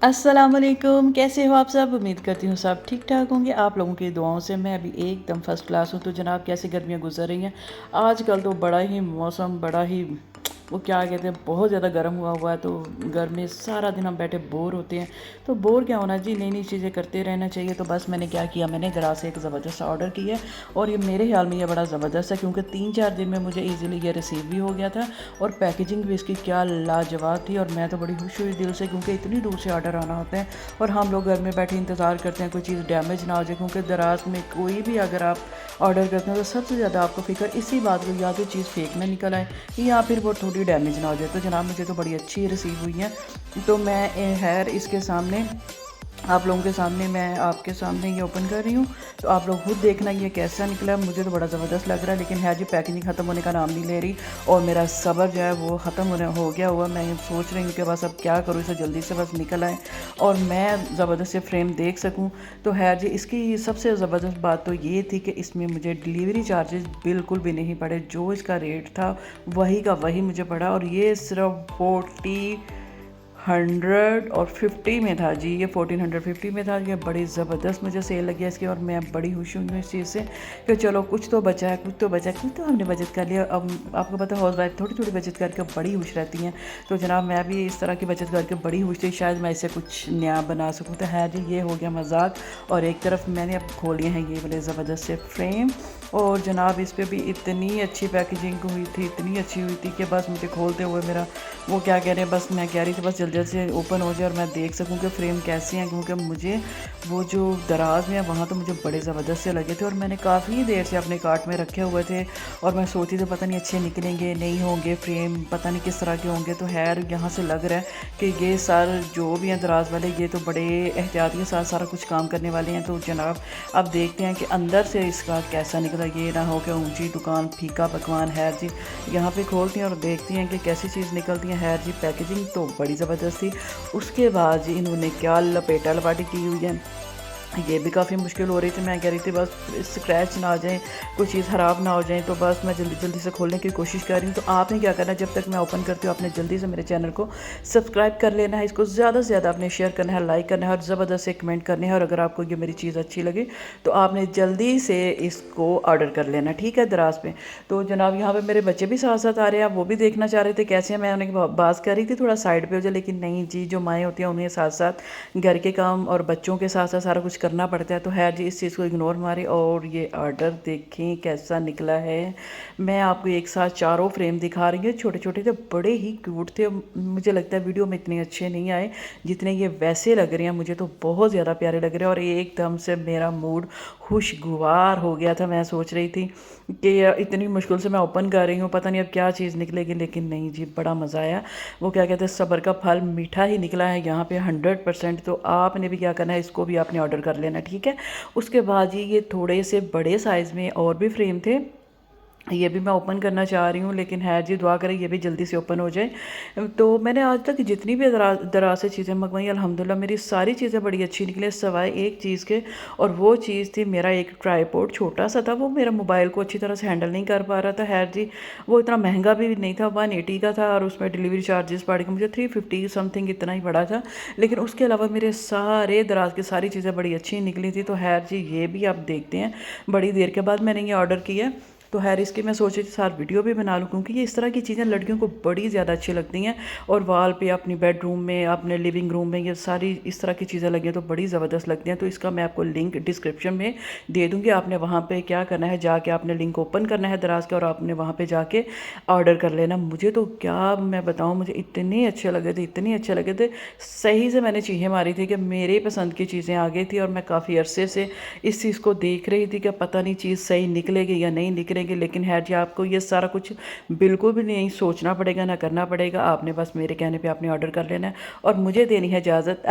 अस्सलामुअलैकुम, कैसे हो आप सब? उम्मीद करती हूँ सब ठीक ठाक होंगे। आप लोगों की दुआओं से मैं अभी एकदम फर्स्ट क्लास हूँ। तो जनाब कैसी गर्मियाँ गुजर रही हैं आजकल? तो बड़ा ही मौसम बड़ा ही वो क्या कहते हैं, बहुत ज़्यादा गर्म हुआ हुआ है। तो घर में सारा दिन हम बैठे बोर होते हैं। तो बोर क्या होना जी, नई नई चीज़ें करते रहना चाहिए। तो बस मैंने क्या किया, मैंने दराज से एक ज़बरदस्त ऑर्डर किया है। और ये मेरे ख्याल में ये बड़ा ज़बरदस्त है, क्योंकि 3-4 दिन में मुझे ईज़िली ये रिसीव भी हो गया था। और पैकेजिंग भी इसकी क्या लाजवाब थी। और मैं तो बड़ी खुश हुई दिल से, क्योंकि इतनी दूर से ऑर्डर आना होता है और हम लोग घर में बैठे इंतज़ार करते हैं कोई चीज़ डैमेज ना हो जाए। क्योंकि दराज में कोई भी अगर आप ऑर्डर करते हैं तो सबसे ज़्यादा आपको फ़िक्र इसी बात को, या तो चीज़ फेक ना निकल आए या फिर वो थोड़ी डैमेज ना हो जाए। तो जनाब मुझे तो बड़ी अच्छी रिसीव हुई है। तो मैं खैर इसके सामने आप लोगों के सामने, मैं आपके सामने ये ओपन कर रही हूँ। तो आप लोग खुद देखना ये कैसा निकला है। मुझे तो बड़ा ज़बरदस्त लग रहा है, लेकिन है जी पैकेजिंग ख़त्म होने का नाम नहीं ले रही। और मेरा सब्र जो है वो ख़त्म होने हो गया हुआ। मैं सोच रही हूँ कि बस अब क्या करूँ, इसे जल्दी से बस निकल आए और मैं ज़बरदस्त से फ्रेम देख सकूँ। तो है जी, इसकी सबसे ज़बरदस्त बात तो ये थी कि इसमें मुझे डिलीवरी चार्जेस बिल्कुल भी नहीं पड़े। जो इसका रेट था वही का वही मुझे पड़ा। और ये सिर्फ 1450 में था जी, ये 1450 में था। ये बड़ी ज़बरदस्त मुझे सेल लगी है इसकी। और मैं बड़ी खुश हूँ इस चीज़ से कि चलो कुछ तो बचा है, कुछ तो बचा है, कुछ तो हमने बचत कर लिया। अब आपको पता है हाउस वाइफ थोड़ी थोड़ी बचत करके बड़ी खुश रहती हैं। तो जनाब मैं भी इस तरह की बचत करके बड़ी खुश थी, शायद मैं इससे कुछ नया बना सकूँ। तो है जी, ये हो गया मजाक। और एक तरफ मैंने अब खोल लिए हैं ये बड़े ज़बरदस्त से फ्रेम। और जनाब इस पर भी इतनी अच्छी पैकेजिंग हुई थी, इतनी अच्छी हुई थी कि बस मुझे खोलते हुए मेरा वो क्या कह रहे हैं, बस मैं कह रही थी बस जल्दी जल्दी से ओपन हो जाए और मैं देख सकूं कि फ्रेम कैसे हैं। क्योंकि मुझे वो जो दराज में है वहाँ तो मुझे बड़े ज़बरदस्त से लगे थे और मैंने काफ़ी देर से अपने कार्ट में रखे हुए थे। और मैं सोचती थी पता नहीं अच्छे निकलेंगे नहीं होंगे, फ्रेम पता नहीं किस तरह के होंगे। तो खैर यहाँ से लग रहा है कि ये सर जो भी हैं दराज वाले, ये तो बड़े एहतियात के साथ सारा कुछ काम करने वाले हैं। तो जनाब अब देखते हैं कि अंदर से इसका कैसा निकला। ये ना हो कि ऊंची दुकान फीका पकवान। है जी, यहाँ पे खोलती हैं और देखती हैं कि कैसी चीज़ निकलती है। है जी, पैकेजिंग तो बड़ी ज़बरदस्त थी। उसके बाद जी इन्होंने क्या लपेटा लपाटी की हुई है, ये भी काफ़ी मुश्किल हो रही थी। मैं कह रही थी बस स्क्रैच ना आ जाए, कोई चीज़ ख़राब ना हो जाए। तो बस मैं जल्दी जल्दी से खोलने की कोशिश कर रही हूँ। तो आपने क्या करना है, जब तक मैं ओपन करती हूँ आपने जल्दी से मेरे चैनल को सब्सक्राइब कर लेना है, इसको ज़्यादा से ज़्यादा आपने शेयर करना है, लाइक करना है और ज़बरदस्त से कमेंट करने हैं। और अगर आपको ये मेरी चीज़ अच्छी लगे तो आपने जल्दी से इसको ऑर्डर कर लेना, ठीक है, दराज पे। तो जनाब यहाँ पे मेरे बच्चे भी साथ साथ आ रहे हैं, वो भी देखना चाह रहे थे कैसे हैं। मैं उन्हें बात कर रही थी थोड़ा साइड पे हो जाए, लेकिन नहीं जी, जो माएँ होती हैं उन्हें साथ साथ घर के काम और बच्चों के साथ साथ सारा कुछ करना पड़ता है। तो है जी, इस चीज़ को इग्नोर मारे और ये ऑर्डर देखें कैसा निकला है। मैं आपको एक साथ चारों फ्रेम दिखा रही हूँ, छोटे छोटे थे, बड़े ही क्यूट थे। मुझे लगता है वीडियो में इतने अच्छे नहीं आए जितने ये वैसे लग रहे हैं। मुझे तो बहुत ज़्यादा प्यारे लग रहे हैं और एकदम से मेरा मूड खुशगवार हो गया था। मैं सोच रही थी कि इतनी मुश्किल से मैं ओपन कर रही हूँ, पता नहीं अब क्या चीज़ निकलेगी, लेकिन नहीं जी, बड़ा मज़ा आया। वो क्या कहते हैं, सब्र का फल मीठा ही निकला है यहाँ पे 100%। तो आपने भी क्या करना है, इसको भी आपने ऑर्डर कर लेना, ठीक है। उसके बाद ये थोड़े से बड़े साइज़ में और भी फ्रेम थे, ये भी मैं ओपन करना चाह रही हूँ। लेकिन है जी, दुआ करें ये भी जल्दी से ओपन हो जाए। तो मैंने आज तक जितनी भी दराज से चीज़ें मंगवाई अल्हम्दुलिल्लाह मेरी सारी चीज़ें बड़ी अच्छी निकली, सिवाय एक चीज़ के। और वो चीज़ थी मेरा एक ट्राईपोड, छोटा सा था, वो मेरा मोबाइल को अच्छी तरह से हैंडल नहीं कर पा रहा था। खैर जी, वो इतना महंगा भी नहीं था, 180 का था और उसमें डिलीवरी चार्जेस पड़ के मुझे 350 समथिंग इतना ही पड़ा था। लेकिन उसके अलावा मेरे सारे दराज की सारी चीज़ें बड़ी अच्छी निकली थी। तो खैर जी, ये भी आप देखते हैं, बड़ी देर के बाद मैंने ये ऑर्डर किया। तो खैर इसकी मैं सोची थी साथ वीडियो भी बना लूँ, क्योंकि ये इस तरह की चीज़ें लड़कियों को बड़ी ज़्यादा अच्छी लगती हैं। और वॉल पे, अपनी बेडरूम में, अपने लिविंग रूम में ये सारी इस तरह की चीज़ें लगी हैं तो बड़ी ज़बरदस्त लगती हैं। तो इसका मैं आपको लिंक डिस्क्रिप्शन में दे दूँगी। आपने वहाँ पे क्या करना है, जाके आपने लिंक ओपन करना है दराज का और आपने वहाँ पे जाके ऑर्डर कर लेना। मुझे तो क्या मैं बताऊँ, मुझे इतने अच्छे लगे थे, इतने अच्छे लगे थे। सही से मैंने चीज़ें मारी थी कि मेरे पसंद की चीज़ें आ गई थी। और मैं काफ़ी अरसे से इस चीज़ को देख रही थी कि पता नहीं चीज़ सही निकलेगी या नहीं निकलेगी। लेकिन है जी, आपको ये सारा कुछ बिल्कुल भी नहीं सोचना पड़ेगा, ना करना पड़ेगा। आपने बस मेरे कहने पे आपने ऑर्डर कर लेना है और मुझे देनी है इजाज़त।